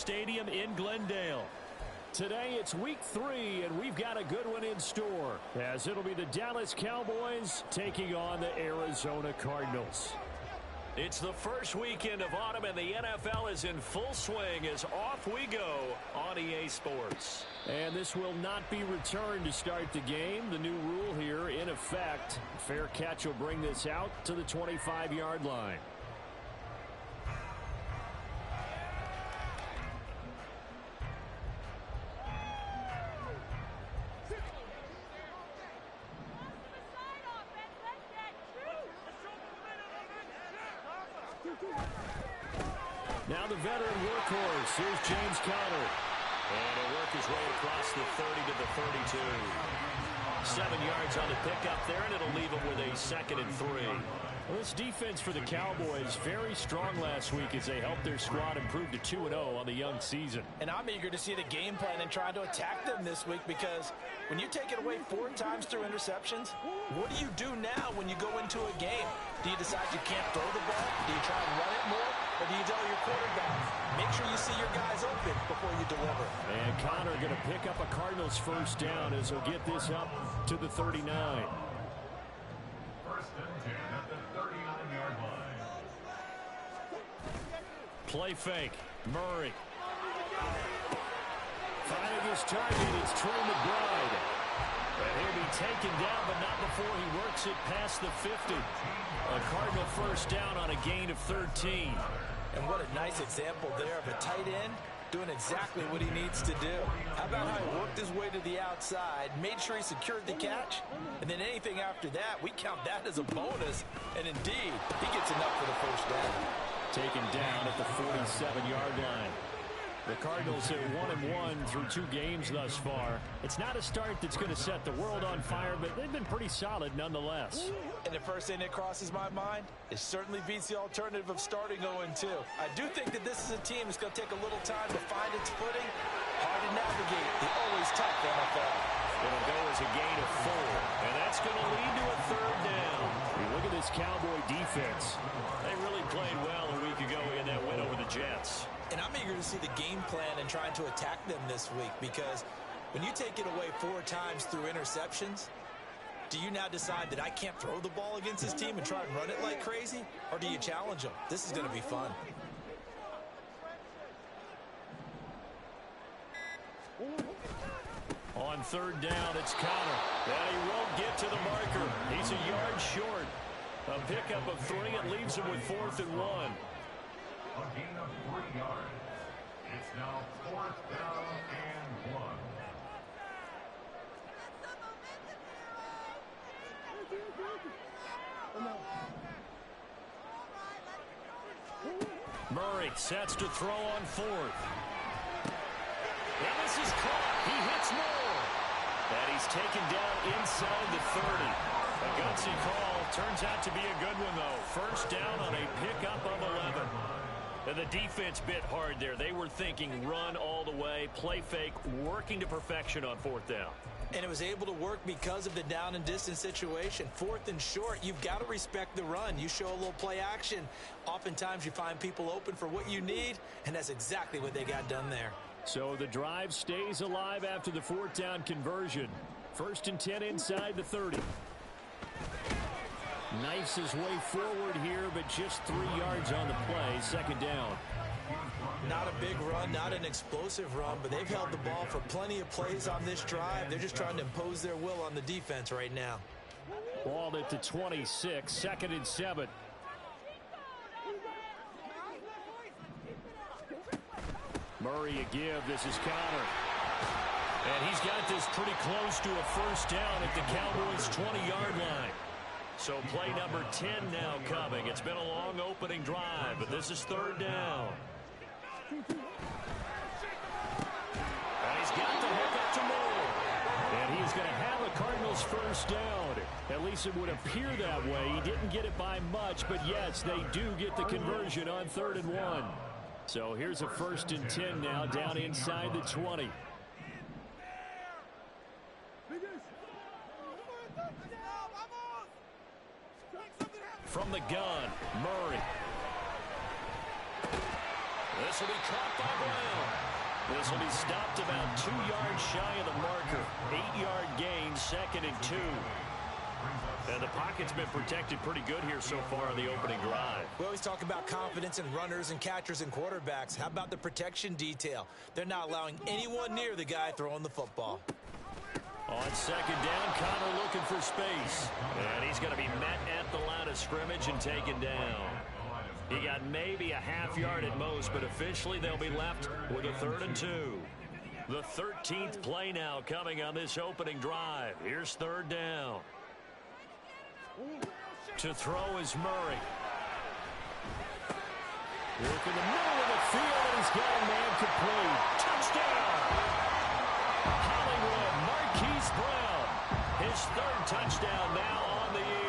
Stadium in Glendale. Today it's week 3, and we've got a good one in store, as it'll be the Dallas Cowboys taking on the Arizona Cardinals. It's the first weekend of autumn, and the NFL is in full swing as off we go on EA Sports. And this will not be returned to start the game. The new rule here in effect. Fair catch will bring this out to the 25-yard line. Now the veteran workhorse. Here's James Conner. And he'll work his way across the 30 to the 32. 7 yards on the pickup there, and it'll leave him with a 2nd and 3. Well, this defense for the Cowboys very strong last week as they helped their squad improve to 2-0 on the young season. And I'm eager to see the game plan and try to attack them this week, because when you take it away 4 times through interceptions, what do you do now when you go into a game? Do you decide you can't throw the ball? Do you try and run it more? Or do you tell your quarterback, make sure you see your guys open before you deliver? And Conner going to pick up a Cardinals first down as he'll get this up to the 39. First and 10 at the 39-yard line. Play fake. Murray. Finding his target, it's Trey McBride. And he'll be taken down, but not before he works it past the 50. A Cardinal first down on a gain of 13. And what a nice example there of a tight end doing exactly what he needs to do. How about how he worked his way to the outside, made sure he secured the catch, and then anything after that, we count that as a bonus. And indeed, he gets enough for the first down. Taken down at the 47-yard line. The Cardinals are 1-1 through 2 games thus far. It's not a start that's going to set the world on fire, but they've been pretty solid nonetheless. And the first thing that crosses my mind, it certainly beats the alternative of starting 0-2. I do think that this is a team that's going to take a little time to find its footing. Hard to navigate the always tough NFL. It'll go as a gain of 4, and that's going to lead to a 3rd down. Look at this Cowboy defense. They really played well a week ago in that win over the Jets. And I'm eager to see the game plan and trying to attack them this week, because when you take it away 4 times through interceptions, do you now decide that I can't throw the ball against this team and try and run it like crazy? Or do you challenge them? This is going to be fun. On 3rd down, it's Conner. And he won't get to the marker. He's a yard short. A pickup of 3. It leaves him with 4th and 1. A gain of 3 yards. It's now 4th down and 1. Murray sets to throw on 4th. And this is caught. He hits more. And he's taken down inside the 30. A gutsy call. Turns out to be a good one, though. First down on a pickup of 11. And the defense bit hard there. They were thinking run all the way, play fake, working to perfection on 4th down. And it was able to work because of the down and distance situation. 4th and short, you've got to respect the run. You show a little play action. Oftentimes you find people open for what you need, and that's exactly what they got done there. So the drive stays alive after the 4th down conversion. 1st and 10 inside the 30. Knifes his way forward here, but just 3 yards on the play. 2nd down. Not a big run, not an explosive run, but they've held the ball for plenty of plays on this drive. They're just trying to impose their will on the defense right now. Ball at the 26, 2nd and 7. Murray a give. This is Conner. And he's got this pretty close to a first down at the Cowboys' 20-yard line. So play number 10 now coming. It's been a long opening drive, but this is 3rd down. And he's got the hook up to Moore. And he's going to have a Cardinals first down. At least it would appear that way. He didn't get it by much, but yes, they do get the conversion on 3rd and 1. So here's a 1st and 10 now down inside the 20. From the gun, Murray. This will be caught by Brown. This will be stopped about 2 yards shy of the marker. 8-yard gain, 2nd and 2. And the pocket's been protected pretty good here so far on the opening drive. We always talk about confidence in runners and catchers and quarterbacks. How about the protection detail? They're not allowing anyone near the guy throwing the football. On 2nd down, Connor looking for space. And he's going to be met at the line of scrimmage and taken down. He got maybe a half yard at most, but officially they'll be left with a 3rd and 2. The 13th play now coming on this opening drive. Here's 3rd down. To throw is Murray. Look in the middle of the field, and he's got a man complete. Touchdown! Hollywood Marquise Brown. His 3rd touchdown now on the year.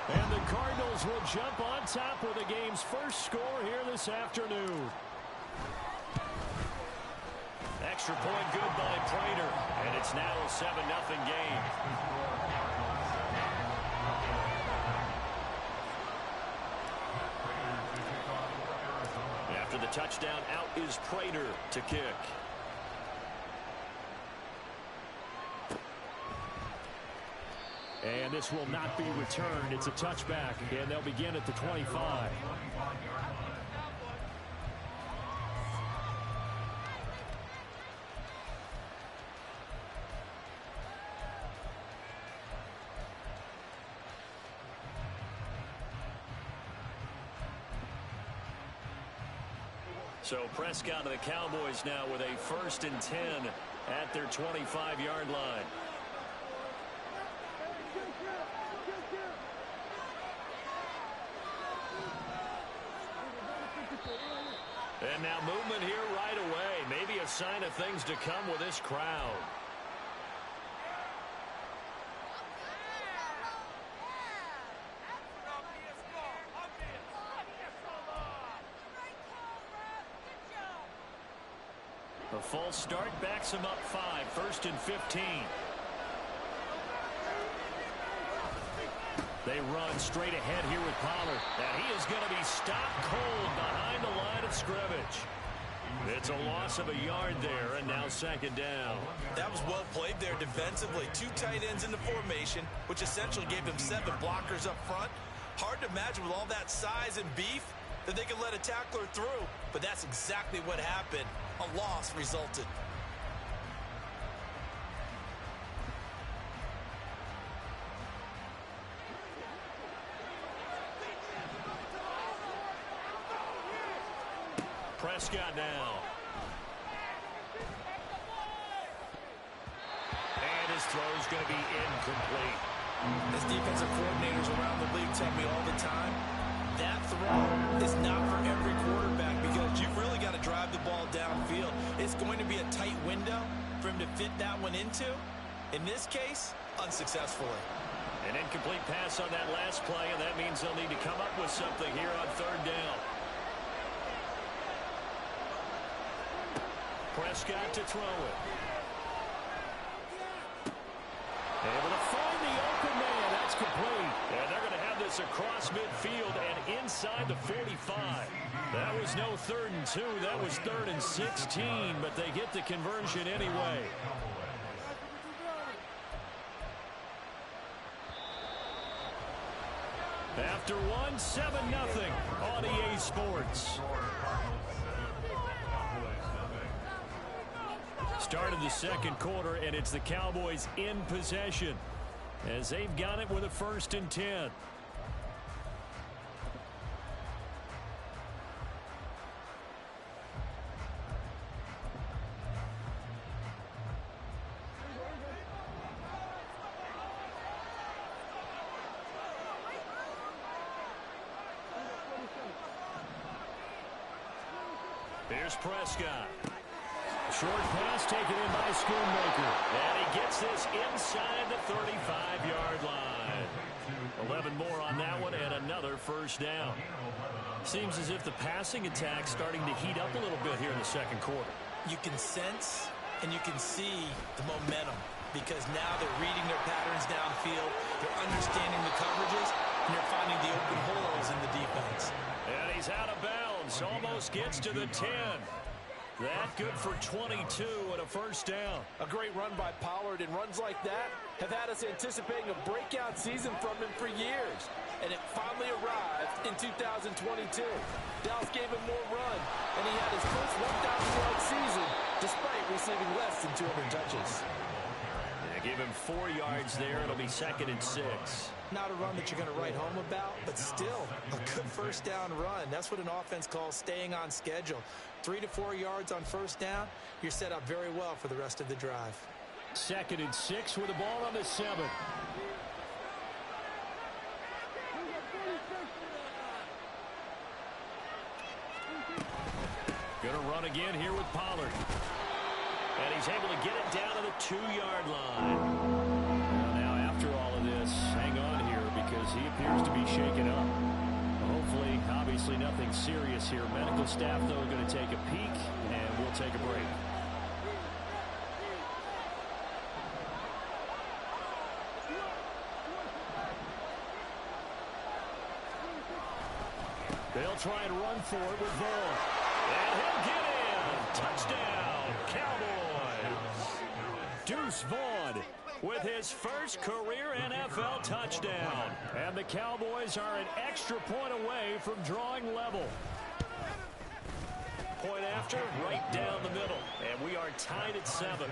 And the Cardinals will jump on top with the game's first score here this afternoon. Extra point good by Prater. And it's now a 7-0 game. After the touchdown, out is Prater to kick. And this will not be returned. It's a touchback, and they'll begin at the 25. So Prescott and the Cowboys now with a 1st and 10 at their 25-yard line. And now movement here right away. Maybe a sign of things to come with this crowd. A false start backs him up 5. 1st and 15. They run straight ahead here with Pollard. And he is going to be stopped cold behind the line of scrimmage. It's a loss of a yard there, and now 2nd down. That was well played there defensively. 2 tight ends in the formation, which essentially gave them 7 blockers up front. Hard to imagine with all that size and beef that they could let a tackler through, but that's exactly what happened. A loss resulted. Prescott now. And his throw's going to be incomplete. As defensive coordinators around the league tell me all the time, that throw is not for every quarterback because you've really got to drive the ball downfield. It's going to be a tight window for him to fit that one into. In this case, unsuccessfully. An incomplete pass on that last play, and that means they'll need to come up with something here on 3rd down. Prescott to throw it. Able to find the open man. That's complete. And they're going to have this across midfield and inside the 45. That was no 3rd and 2. That was 3rd and 16, but they get the conversion anyway. After one, 7-0 on EA Sports. Start of the 2nd quarter, and it's the Cowboys in possession as they've got it with a 1st and 10. Here's Prescott. Short pass taken in by Schoonmaker. And he gets this inside the 35-yard line. 11 more on that one and another 1st down. Seems as if the passing attack's starting to heat up a little bit here in the 2nd quarter. You can sense and you can see the momentum because now they're reading their patterns downfield, they're understanding the coverages, and they're finding the open holes in the defense. And he's out of bounds. Almost gets to the 10. That good for 22 and a first down. A great run by Pollard, and runs like that have had us anticipating a breakout season from him for years. And it finally arrived in 2022. Dallas gave him more run, and he had his first 1,000-yard season despite receiving less than 200 touches. Give him 4 yards there. It'll be 2nd and 6. Not a run that you're going to write home about, but still a good first down run. That's what an offense calls staying on schedule. 3 to 4 yards on first down, you're set up very well for the rest of the drive. 2nd and 6 with the ball on the 7. Going to run again here with Pollard. And he's able to get it down to the 2-yard line. Well, now, after all of this, hang on here because he appears to be shaken up. Hopefully, obviously nothing serious here. Medical staff, though, going to take a peek, and we'll take a break. They'll try and run for it with Vaughn. And he'll get in. Touchdown, Cowboys. Deuce Vaughn with his first career NFL touchdown. And the Cowboys are an extra point away from drawing level. Point after, right down the middle. And we are tied at 7.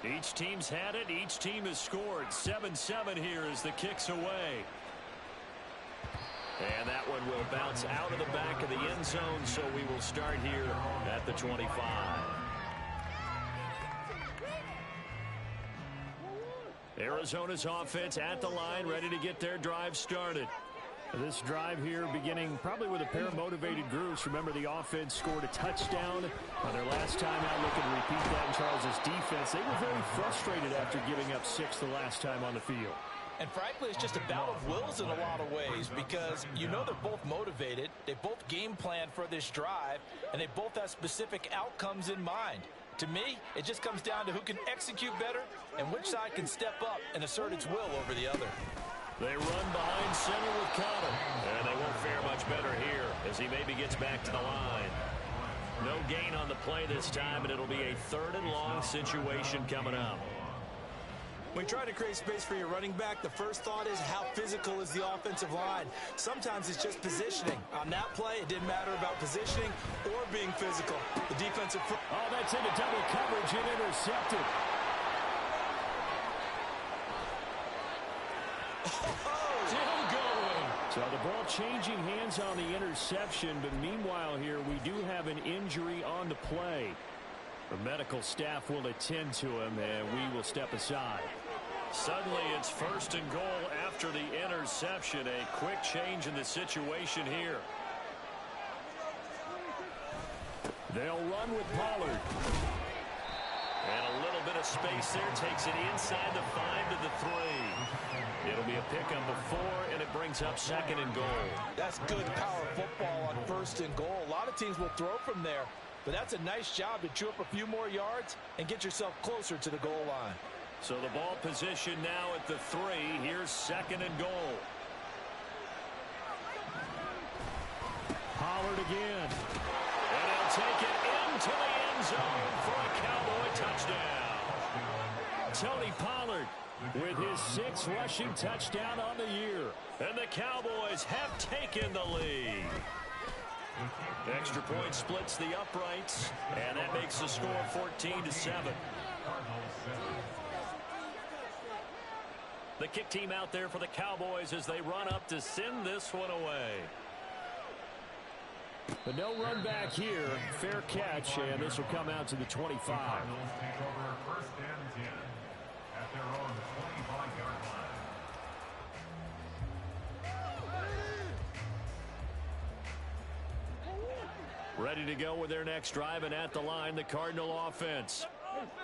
Each team's had it. Each team has scored. 7-7 here as the kick's away. And that one will bounce out of the back of the end zone, so we will start here at the 25. Arizona's offense at the line, ready to get their drive started. This drive here beginning probably with a pair of motivated groups. Remember, the offense scored a touchdown on their last time out. Looking to repeat that in Charles' defense. They were very frustrated after giving up 6 the last time on the field. And frankly, it's just a battle of wills in a lot of ways because you know they're both motivated. They both game plan for this drive, and they both have specific outcomes in mind. To me, it just comes down to who can execute better and which side can step up and assert its will over the other. They run behind center with Connor. And they won't fare much better here as he maybe gets back to the line. No gain on the play this time, and it'll be a 3rd and long situation coming up. When trying to create space for your running back, the first thought is how physical is the offensive line. Sometimes it's just positioning. On that play, it didn't matter about positioning or being physical. The defensive... Oh, that's into double coverage and intercepted. Still going. So the ball changing hands on the interception, but meanwhile here we do have an injury on the play. The medical staff will attend to him, and we will step aside. Suddenly it's 1st and goal after the interception. A quick change in the situation here. They'll run with Pollard. And a little bit of space there. Takes it inside the 5 to the 3. It'll be a pickup of 4, and it brings up 2nd and goal. That's good power football on 1st and goal. A lot of teams will throw from there, but that's a nice job to chew up a few more yards and get yourself closer to the goal line. So the ball position now at the 3. Here's 2nd and goal. Pollard again. And he'll take it into the end zone for a Cowboy touchdown. Tony Pollard with his 6th rushing touchdown on the year. And the Cowboys have taken the lead. Extra point splits the uprights, and that makes the score 14-7. The kick team out there for the Cowboys as they run up to send this one away. But no run back here. Fair catch, and this will come out to the 25. Cardinals take over 1st and 10 at their own 25-yard line. Ready to go with their next drive, and at the line, the Cardinal offense.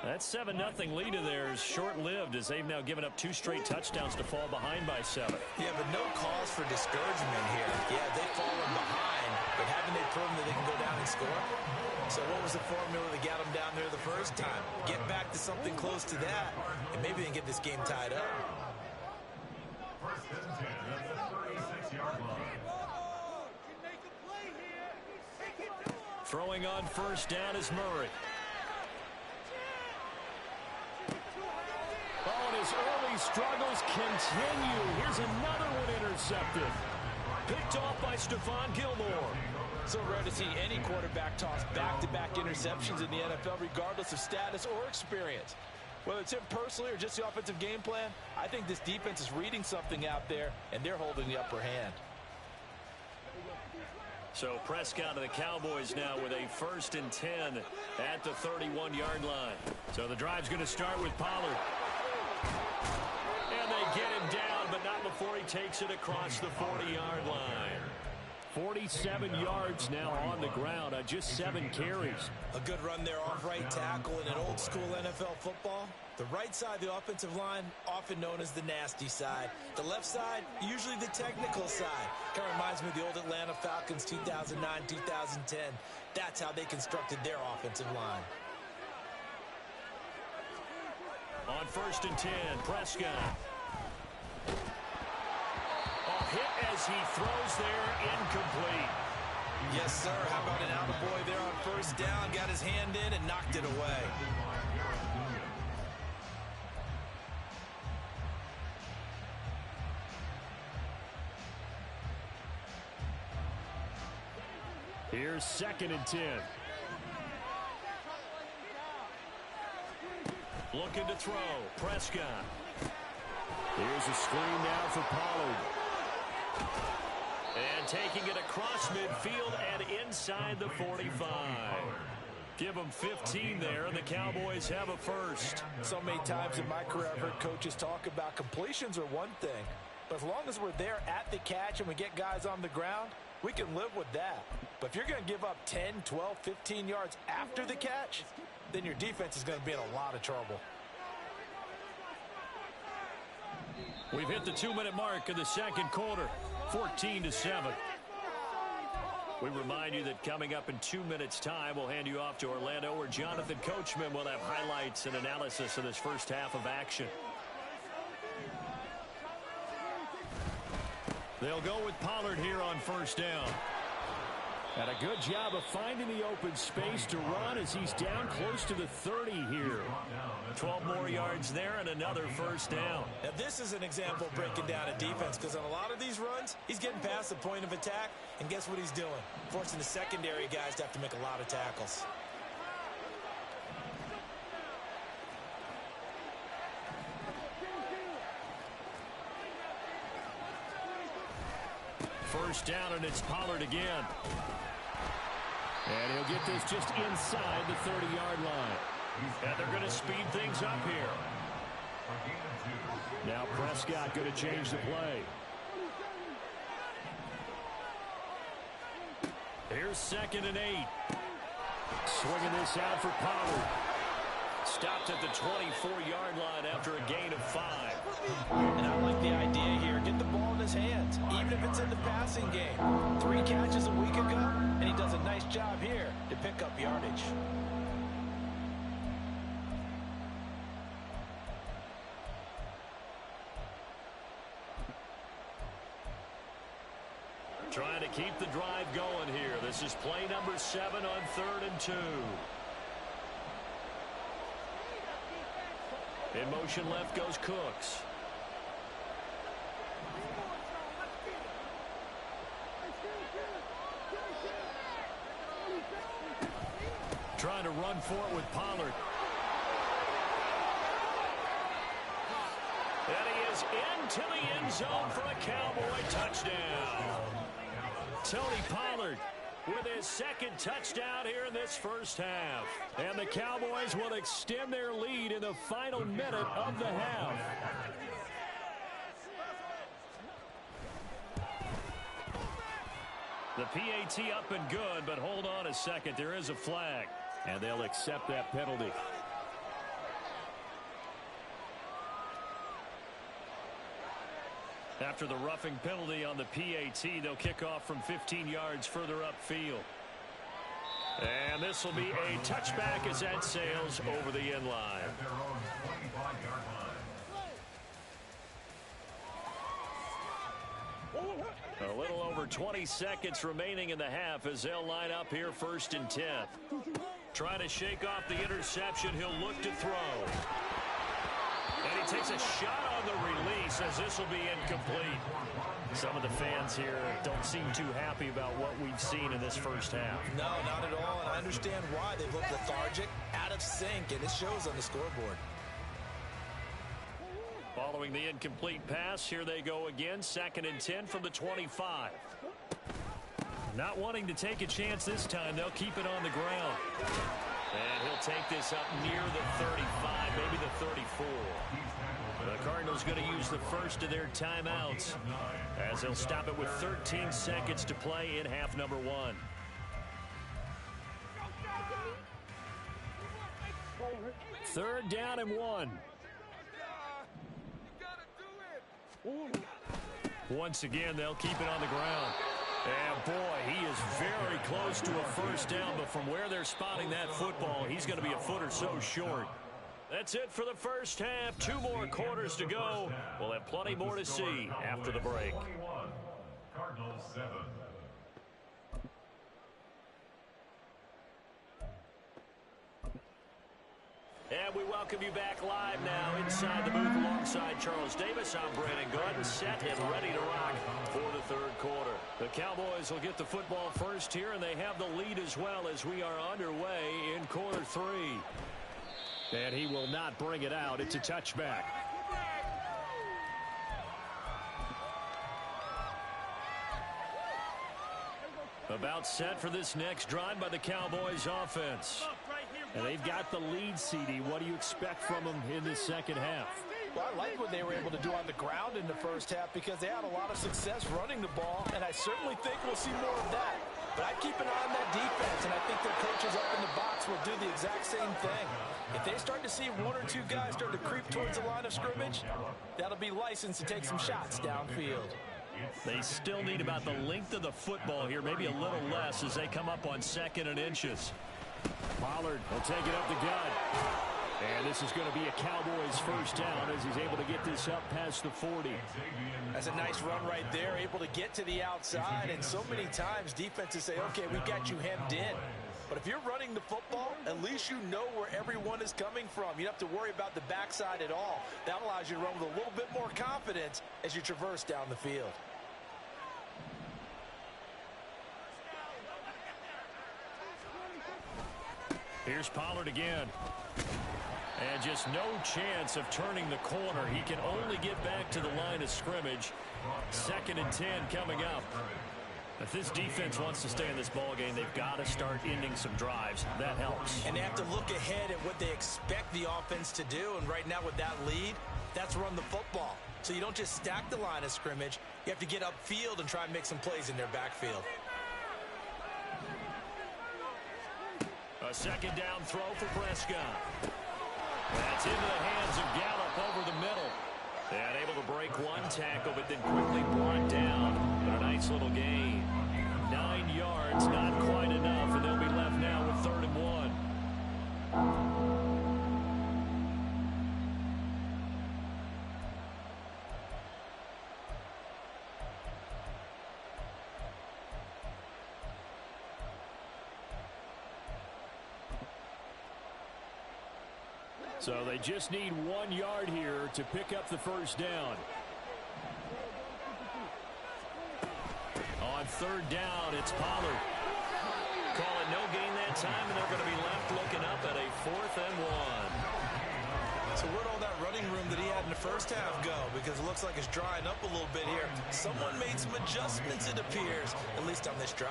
That 7-0 lead of theirs short-lived as they've now given up 2 straight touchdowns to fall behind by 7. Yeah, but no cause for discouragement here. Yeah, they've fallen behind, but haven't they proven that they can go down and score? So what was the formula that got them down there the first time? Get back to something close to that, and maybe they can get this game tied up. 1st and 10 at the 36-yard line. Throwing on first down is Murray. Oh, and his early struggles continue. Here's another one intercepted. Picked off by Stephon Gilmore. So rare to see any quarterback toss back-to-back interceptions in the NFL, regardless of status or experience. Whether it's him personally or just the offensive game plan, I think this defense is reading something out there, and they're holding the upper hand. So Prescott and the Cowboys now with a 1st and 10 at the 31-yard line. So the drive's going to start with Pollard. And they get him down, but not before he takes it across the 40-yard line. 47 yards now on the ground on just 7 carries. A good run there off right tackle in an old-school NFL football. The right side of the offensive line, often known as the nasty side. The left side, usually the technical side. Kind of reminds me of the old Atlanta Falcons 2009-2010. That's how they constructed their offensive line. On 1st and 10, Prescott. Hit as he throws there, incomplete. Yes, sir. How about an attaboy there on 1st down? Got his hand in and knocked it away. Here's 2nd and 10. Looking to throw. Prescott. Here's a screen now for Pollard. And taking it across midfield and inside the 45. Give them 15 there, and the Cowboys have a 1st. So many times in my career I've heard coaches talk about completions are one thing. But as long as we're there at the catch and we get guys on the ground, we can live with that. But if you're going to give up 10, 12, 15 yards after the catch, then your defense is going to be in a lot of trouble. We've hit the 2-minute mark of the 2nd quarter, 14-7. We remind you that coming up in 2 minutes' time, we'll hand you off to Orlando, where Jonathan Coachman will have highlights and analysis of this first half of action. They'll go with Pollard here on 1st down. And a good job of finding the open space to run as he's down close to the 30 here. 12 more yards there and another 1st down. Now this is an example of breaking down a defense, because on a lot of these runs, he's getting past the point of attack, and guess what he's doing? Forcing the secondary guys to have to make a lot of tackles. First down, and it's Pollard again. And he'll get this just inside the 30-yard line. And they're going to speed things up here. Now Prescott going to change the play. Here's 2nd and 8. Swinging this out for Pollard. Stopped at the 24-yard line after a gain of 5. And I like the idea here. Get the ball in his hands, even if it's in the passing game. 3 catches a week ago, and he does a nice job here to pick up yardage. Trying to keep the drive going here. This is play number 7 on 3rd and 2. In motion left goes Cooks. Trying to run for it with Pollard. And he is into the end zone for a Cowboy touchdown. Tony Pollard with his 2nd touchdown here in this first half. And the Cowboys will extend their lead in the final minute of the half. The PAT up and good, but hold on a second. There is a flag, and they'll accept that penalty. After the roughing penalty on the PAT, they'll kick off from 15 yards further upfield. And this will be a touchback as that sails over the end line. At their own 25-yard line. A little over 20 seconds remaining in the half as they'll line up here 1st and 10. Trying to shake off the interception. He'll look to throw. And he takes a shot on the release as this will be incomplete. Some of the fans here don't seem too happy about what we've seen in this first half. No, not at all, and I understand why. They've looked lethargic, out of sync, and it shows on the scoreboard. Following the incomplete pass, here they go again. 2nd and 10 from the 25. Not wanting to take a chance this time, they'll keep it on the ground. And he'll take this up near the 35, maybe the 34. The Cardinals going to use the first of their timeouts as they'll stop it with 13 seconds to play in half number 1. Third down and 1. Once again, they'll keep it on the ground. And boy, he is very close to a first down, but from where they're spotting that football, he's going to be a foot or so short. That's it for the first half. 2 more quarters to go. We'll have plenty more to see after the break. Cardinals 7. And we welcome you back live now inside the booth alongside Charles Davis. I'm Brandon Gordon, set and ready to rock for the 3rd quarter. The Cowboys will get the football first here, and they have the lead as well as we are underway in quarter 3. And he will not bring it out. It's a touchback. About set for this next drive by the Cowboys offense. And they've got the lead, CD. What do you expect from them in the second half? Well, I like what they were able to do on the ground in the first half because they had a lot of success running the ball, and I certainly think we'll see more of that. But I'd keep an eye on that defense, and I think their coaches up in the box will do the exact same thing. If they start to see 1 or 2 guys start to creep towards the line of scrimmage, that'll be licensed to take some shots downfield. They still need about the length of the football here, maybe a little less as they come up on 2nd and inches. Pollard will take it up the gut. And this is going to be a Cowboys first down as he's able to get this up past the 40. That's a nice run right there, able to get to the outside. And so many times defenses say, okay, we got you hemmed in. But if you're running the football, at least you know where everyone is coming from. You don't have to worry about the backside at all. That allows you to run with a little bit more confidence as you traverse down the field. Here's Pollard again. And just no chance of turning the corner. He can only get back to the line of scrimmage. 2nd and 10 coming up. If this defense wants to stay in this ballgame, they've got to start ending some drives. That helps. And they have to look ahead at what they expect the offense to do. And right now with that lead, that's run the football. So you don't just stack the line of scrimmage. You have to get upfield and try and make some plays in their backfield. A 2nd down throw for Prescott. That's into the hands of Gallup over the middle. And able to break 1 tackle, but then quickly brought down. But a nice little gain. 9 yards, not quite enough, and they'll be left now with 3rd and 1. So they just need 1 yard here to pick up the first down. On 3rd down, it's Pollard. Call it no gain that time, and they're going to be left looking up at a 4th and 1. So where'd all that running room that he had in the first half go? Because it looks like it's drying up a little bit here. Someone made some adjustments, it appears, at least on this drive.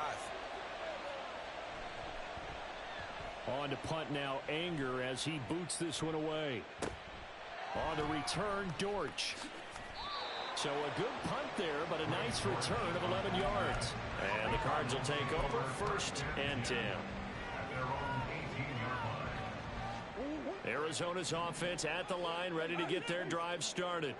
On to punt now, Anger, as he boots this one away. On the return, Dortch. So a good punt there, but a nice return of 11 yards. And the Cards will take over 1st and 10. Arizona's offense at the line, ready to get their drive started.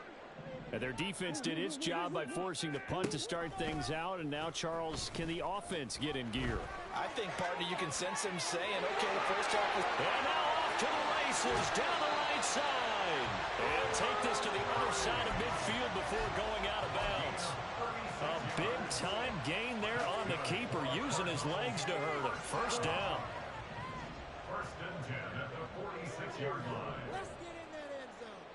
And their defense did its job by forcing the punt to start things out. And now, Charles, can the offense get in gear? I think, partner, you can sense them saying, okay, the first half was... And now off to the races down the right side. And take this to the other side of midfield before going out of bounds. A big-time gain there on the keeper, using his legs to hurt him. First down. First and 10 at the 46-yard line. Let's get in that end zone.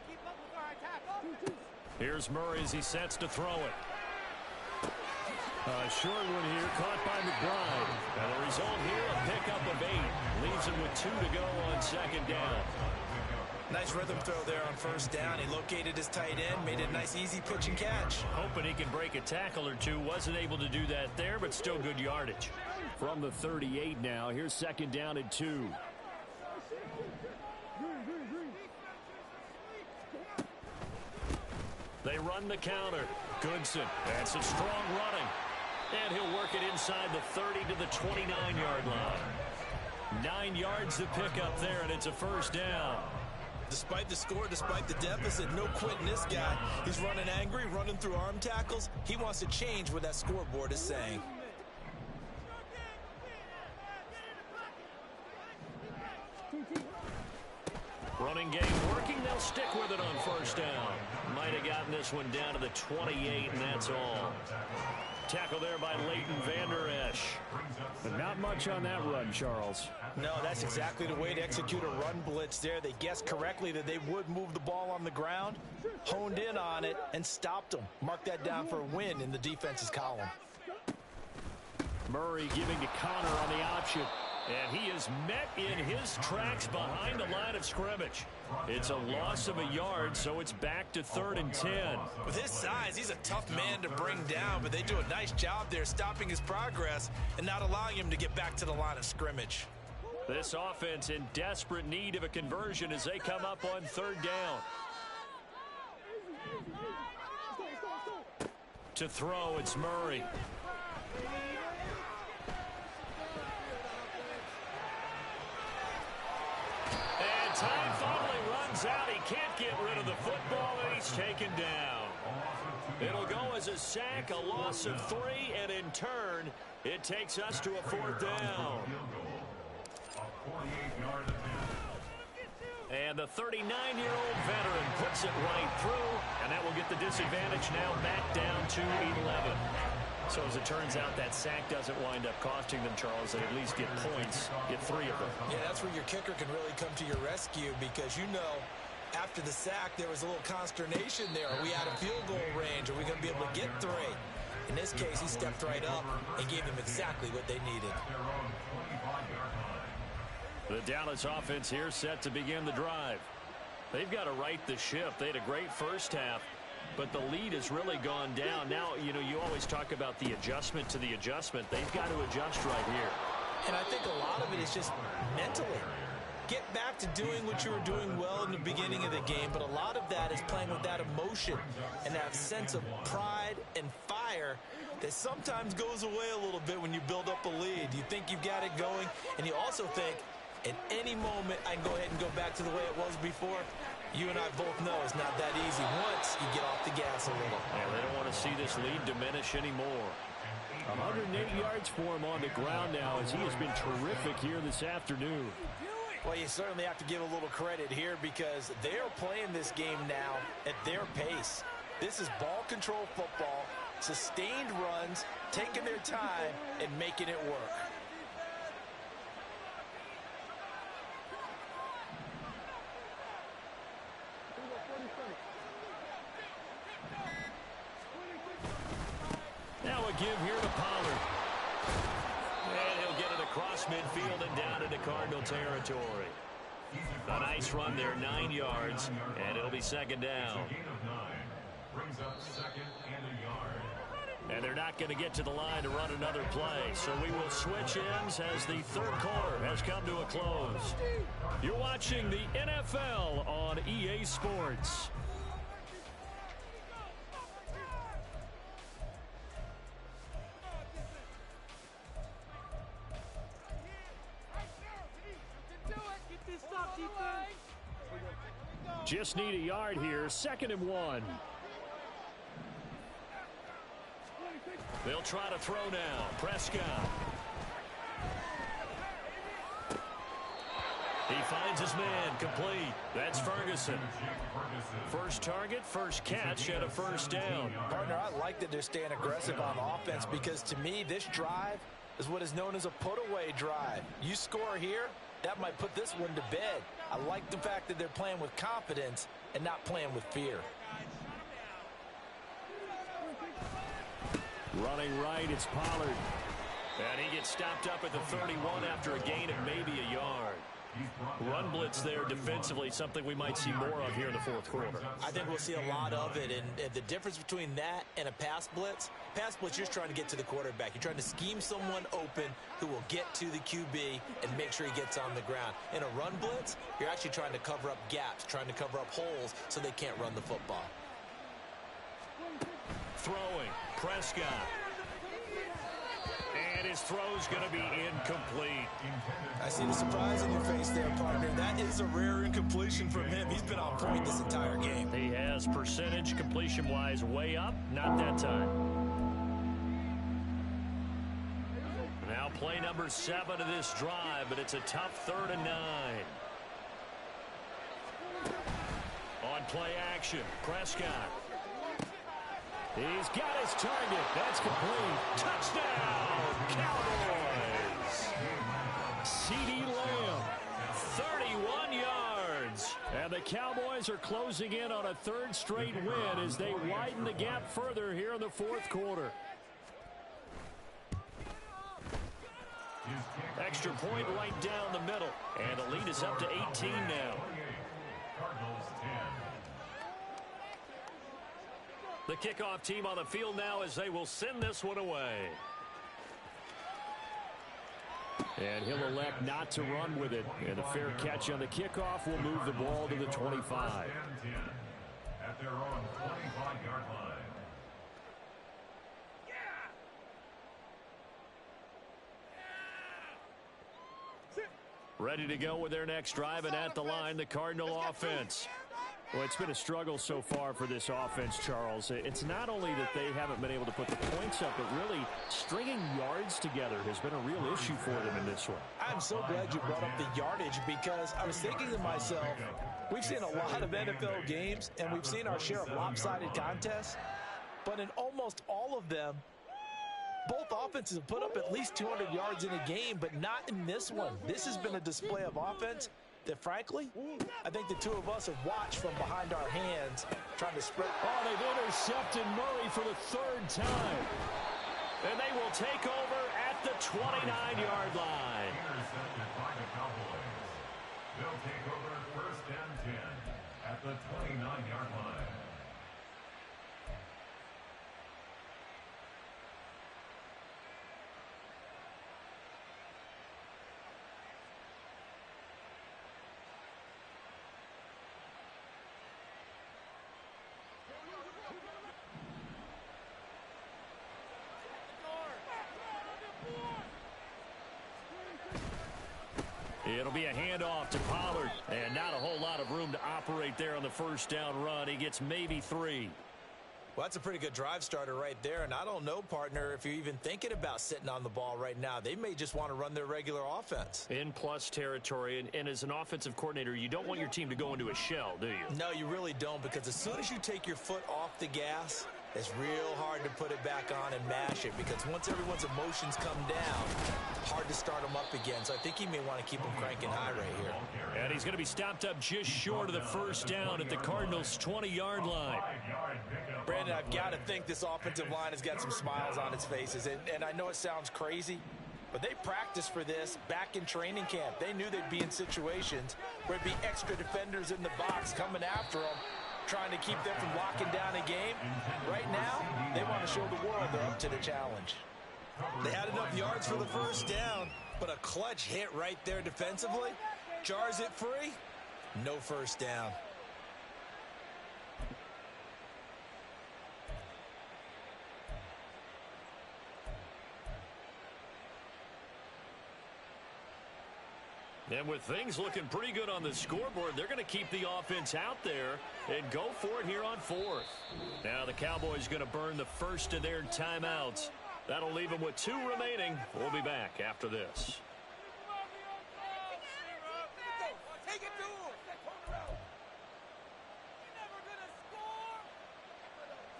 Keep up before I tackle. Here's Murray as he sets to throw it. A short one here, caught by McBride. And the result here, a pickup of 8. Leaves him with 2 to go on second down. Nice rhythm throw there on first down. He located his tight end, made it a nice, easy pitch and catch. Hoping he can break a tackle or two. Wasn't able to do that there, but still good yardage. From the 38 now, here's second down and 2. They run the counter. Goodson, and some strong running. And he'll work it inside the 30 to the 29-yard line. 9 yards to pick up there, and it's a first down. Despite the score, despite the deficit, no quitting this guy. He's running angry, running through arm tackles. He wants to change what that scoreboard is saying. Running game working. They'll stick with it on first down. Might have gotten this one down to the 28, and that's all. Tackle there by Leighton Vander Esch. But not much on that run, Charles. No, that's exactly the way to execute a run blitz there. They guessed correctly that they would move the ball on the ground, honed in on it, and stopped them. Mark that down for a win in the defense's column. Murray giving to Connor on the option. And he is met in his tracks behind the line of scrimmage. It's a loss of a yard, so it's back to 3rd and 10. With his size, he's a tough man to bring down, but they do a nice job there stopping his progress and not allowing him to get back to the line of scrimmage. This offense in desperate need of a conversion as they come up on 3rd down. To throw, it's Murray. Time finally runs out. He can't get rid of the football, and he's taken down. It'll go as a sack, a loss of 3, and in turn, it takes us to a 4th down. And the 39-year-old veteran puts it right through, and that will get the disadvantage now back down to 11. So as it turns out, that sack doesn't wind up costing them, Charles. They at least get points, get 3 of them. Yeah, that's where your kicker can really come to your rescue because, you know, after the sack, there was a little consternation there. Are we out of field goal range? Are we going to be able to get 3? In this case, he stepped right up and gave them exactly what they needed. The Dallas offense here set to begin the drive. They've got to right the ship. They had a great first half, but the lead has really gone down. Now, you know, you always talk about the adjustment to the adjustment. They've got to adjust right here. And I think a lot of it is just mentally. Get back to doing what you were doing well in the beginning of the game, but a lot of that is playing with that emotion and that sense of pride and fire that sometimes goes away a little bit when you build up a lead. You think you've got it going, and you also think at any moment I can go ahead and go back to the way it was before. You and I both know it's not that easy once you get off the gas a little. Yeah, they don't want to see this lead diminish anymore. 108 yards for him on the ground now as he has been terrific here this afternoon. Well, you certainly have to give a little credit here because they are playing this game now at their pace. This is ball control football, sustained runs, taking their time, and making it work. Now a give here to Pollard. And he'll get it across midfield and down into Cardinal territory. A nice run there, 9 yards, and it'll be second down. Brings up 2nd and a yard. And they're not going to get to the line to run another play, so we will switch ends as the third quarter has come to a close. You're watching the NFL on EA Sports. Just need a yard here, 2nd and 1. They'll try to throw now. Prescott. He finds his man, complete. That's Ferguson. First target, first catch, and a first down. Partner, I like that they're staying aggressive on offense because to me, this drive is what is known as a put-away drive. You score here, that might put this one to bed. I like the fact that they're playing with confidence and not playing with fear. Running right, it's Pollard. And he gets stopped up at the 31 after a gain of maybe a yard. Run blitz there defensively, something we might see more of here in the fourth quarter. I think we'll see a lot of it, and the difference between that and a pass blitz, you're just trying to get to the quarterback. You're trying to scheme someone open who will get to the QB and make sure he gets on the ground. In a run blitz, you're actually trying to cover up gaps, trying to cover up holes so they can't run the football. Throwing, Prescott. And his throw's going to be incomplete. I see the surprise on your face there, partner. That is a rare incompletion from him. He's been on point this entire game. He has percentage completion-wise way up. Not that time. Now play number 7 of this drive, but it's a tough 3rd and 9. On play action, Prescott. He's got his target. That's complete. Touchdown, Cowboys. CeeDee Lamb, 31 yards. And the Cowboys are closing in on a 3rd straight win as they widen the gap further here in the fourth quarter. Extra point right down the middle. And the lead is up to 18 now. The kickoff team on the field now as they will send this one away. And he'll elect not to run with it. And a fair catch on the kickoff will move the ball to the 25. At their own 25-yard line. Ready to go with their next drive, and at the line, the Cardinal offense. Well, it's been a struggle so far for this offense, Charles. It's not only that they haven't been able to put the points up, but really stringing yards together has been a real issue for them in this one. I'm so glad you brought up the yardage because I was thinking to myself, we've seen a lot of NFL games, and we've seen our share of lopsided contests, but in almost all of them, both offenses have put up at least 200 yards in a game, but not in this one. This has been a display of offense that, frankly, I think the two of us have watched from behind our hands trying to spread. Oh, they've intercepted Murray for the 3rd time. And they will take over at the 29-yard line. Intercepted by the Cowboys. They'll take over 1st and 10 at the 29-yard line. It'll be a handoff to Pollard, and not a whole lot of room to operate there on the 1st down run. He gets maybe 3. Well, that's a pretty good drive starter right there, and I don't know, partner, if you're even thinking about sitting on the ball right now. They may just want to run their regular offense. In plus territory, and as an offensive coordinator, you don't want your team to go into a shell, do you? No, you really don't, because as soon as you take your foot off the gas, it's real hard to put it back on and mash it, because once everyone's emotions come down, hard to start them up again. So I think he may want to keep them cranking high right here. And he's going to be stopped up just short of the 1st down at the Cardinals' 20-yard line. Brandon, I've got to think this offensive line has got some smiles on its faces. And I know it sounds crazy, but they practiced for this back in training camp. They knew they'd be in situations where there'd be extra defenders in the box coming after them, trying to keep them from locking down a game. Right now, they want to show the world they're up to the challenge. They had enough yards for the 1st down, but a clutch hit right there defensively. Jars it free. No 1st down. And with things looking pretty good on the scoreboard, they're going to keep the offense out there and go for it here on 4th. Now the Cowboys going to burn the 1st of their timeouts. That'll leave them with 2 remaining. We'll be back after this.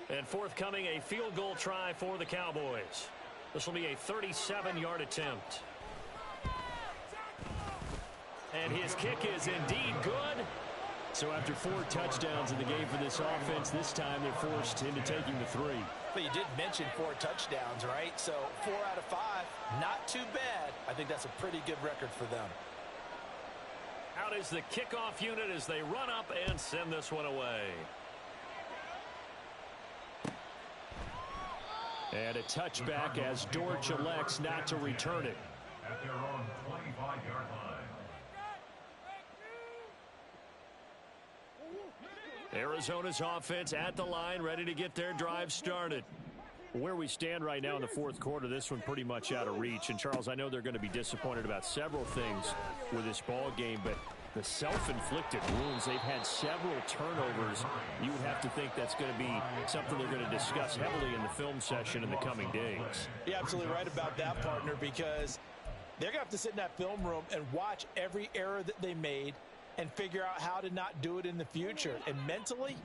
And forthcoming, a field goal try for the Cowboys. This will be a 37-yard attempt. And his kick is indeed good. So after 4 touchdowns in the game for this offense, this time they're forced into taking the 3. But you did mention 4 touchdowns, right? So 4 out of 5, not too bad. I think that's a pretty good record for them. Out is the kickoff unit as they run up and send this one away. And a touchback as Dortch elects not to return it. At their own 25-yard line. Arizona's offense at the line, ready to get their drive started. Where we stand right now in the fourth quarter, this one pretty much out of reach. And, Charles, I know they're going to be disappointed about several things with this ball game, but the self-inflicted wounds, they've had several turnovers. You would have to think that's going to be something they're going to discuss heavily in the film session in the coming days. You're absolutely right about that, partner, because they're going to have to sit in that film room and watch every error that they made and figure out how to not do it in the future. And mentally,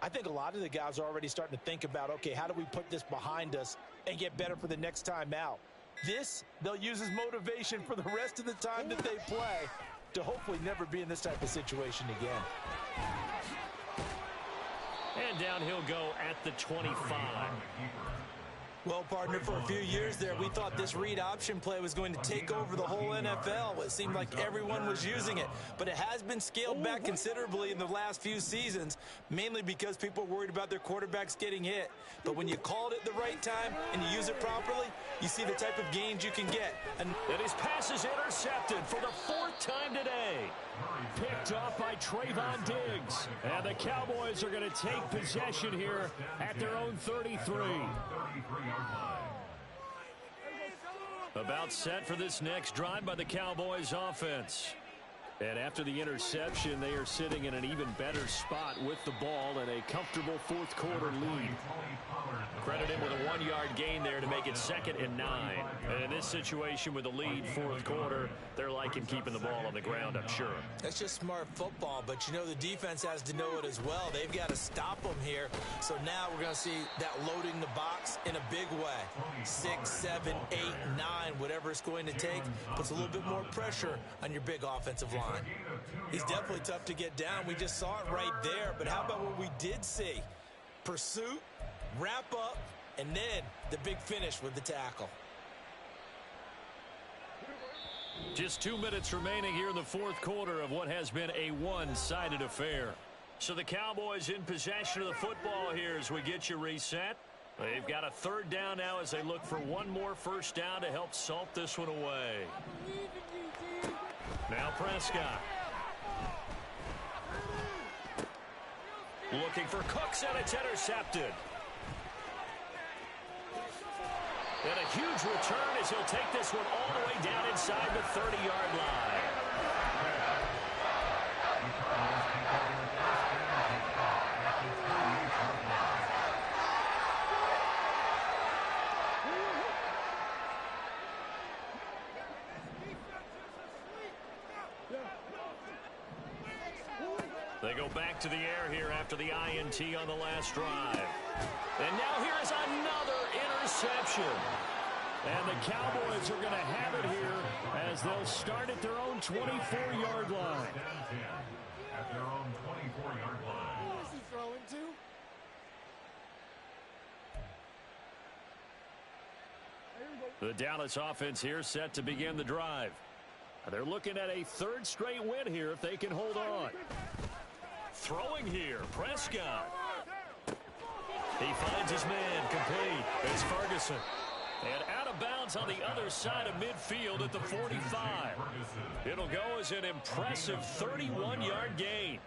I think a lot of the guys are already starting to think about, okay, how do we put this behind us and get better for the next time out? This, they'll use as motivation for the rest of the time that they play to hopefully never be in this type of situation again. And down he'll go at the 25. Well, partner, for a few years there, we thought this read option play was going to take over the whole NFL. It seemed like everyone was using it, but it has been scaled back considerably in the last few seasons, mainly because people are worried about their quarterbacks getting hit. But when you call it at the right time and you use it properly, you see the type of gains you can get. And his pass is intercepted for the 4th time today. Picked off by Trayvon Diggs. And the Cowboys are going to take possession here at their own 33. About set for this next drive by the Cowboys offense. And after the interception, they are sitting in an even better spot with the ball and a comfortable fourth quarter lead. Credited with a 1-yard gain there to make it 2nd and 9. And in this situation with the lead fourth quarter, they're liking keeping the ball on the ground, I'm sure. That's just smart football, but you know the defense has to know it as well. They've got to stop them here. So now we're going to see that loading the box in a big way. 6, 7, 8, 9, whatever it's going to take, puts a little bit more pressure on your big offensive line. He's definitely tough to get down. We just saw it right there, but how about what we did see? Pursuit, wrap up, and then the big finish with the tackle. Just 2 minutes remaining here in the fourth quarter of what has been a one-sided affair. So the Cowboys in possession of the football here as we get you reset. They've got a 3rd down now as they look for one more first down to help salt this one away. Now Prescott. Looking for Cooks, and it's intercepted. And a huge return as he'll take this one all the way down inside the 30-yard line. They go back to the air here after the INT on the last drive. And now here is another interception. And the Cowboys are going to have it here as they'll start at their own 24-yard line. At their own 24-yard line. Who is he throwing to? The Dallas offense here set to begin the drive. They're looking at a 3rd straight win here if they can hold on. Throwing here, Prescott. He finds his man, complete. It's Ferguson. And out of bounds on the other side of midfield at the 45. It'll go as an impressive 31-yard gain.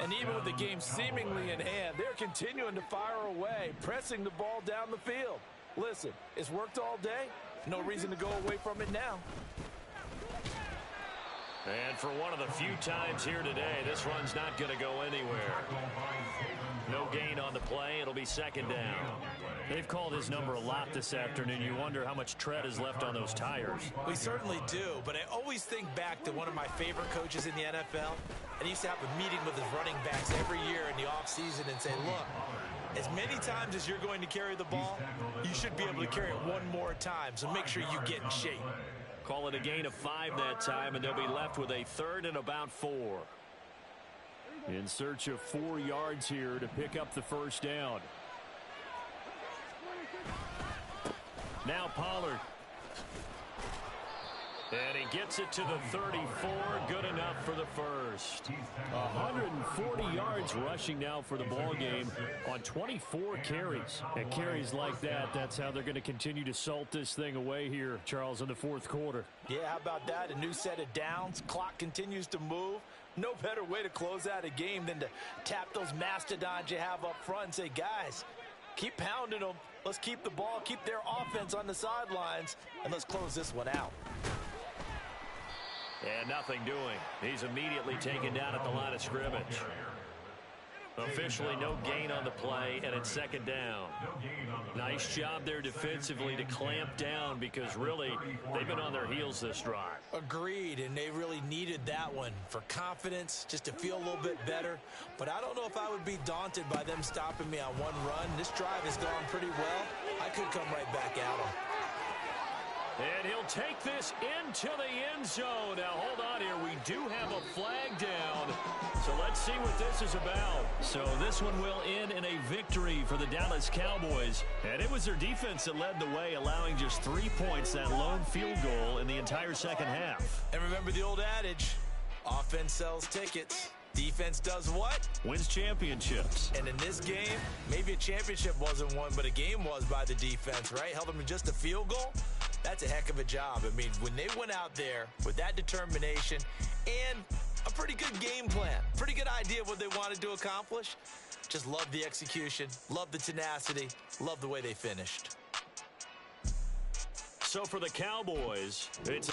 And even with the game seemingly in hand, they're continuing to fire away, pressing the ball down the field. Listen, it's worked all day. No reason to go away from it now. And for one of the few times here today, this run's not going to go anywhere. No gain on the play. It'll be 2nd down. They've called his number a lot this afternoon. You wonder how much tread is left on those tires. We certainly do, but I always think back to one of my favorite coaches in the NFL. And he used to have a meeting with his running backs every year in the offseason and say, look, As many times as you're going to carry the ball, you should be able to carry it one more time, so make sure you get in shape. Call it a gain of 5 that time, and they'll be left with a 3rd and about 4. In search of 4 yards here to pick up the first down. Now Pollard. And he gets it to the 34. Good enough for the first. 140 yards rushing now for the ball game on 24 carries. And carries like that, that's how they're going to continue to salt this thing away here, Charles, in the 4th quarter. Yeah, how about that? A new set of downs. Clock continues to move. No better way to close out a game than to tap those mastodons you have up front and say, guys, keep pounding them. Let's keep the ball, keep their offense on the sidelines, and let's close this one out. And nothing doing. He's immediately taken down at the line of scrimmage. Officially no gain on the play, and it's 2nd down. Nice job there defensively to clamp down because really they've been on their heels this drive. Agreed, and they really needed that one for confidence, just to feel a little bit better. But I don't know if I would be daunted by them stopping me on one run. This drive has gone pretty well. I could come right back at them. And he'll take this into the end zone. Now, hold on here. We do have a flag down. So let's see what this is about. So this one will end in a victory for the Dallas Cowboys. And it was their defense that led the way, allowing just 3 points, that lone field goal in the entire second half. And remember the old adage, offense sells tickets. Defense does what? Wins championships. And in this game, maybe a championship wasn't won, but a game was by the defense, right? Held them to just a field goal. That's a heck of a job. I mean, when they went out there with that determination and a pretty good game plan, pretty good idea of what they wanted to accomplish, just love the execution, love the tenacity, love the way they finished. So for the Cowboys, it's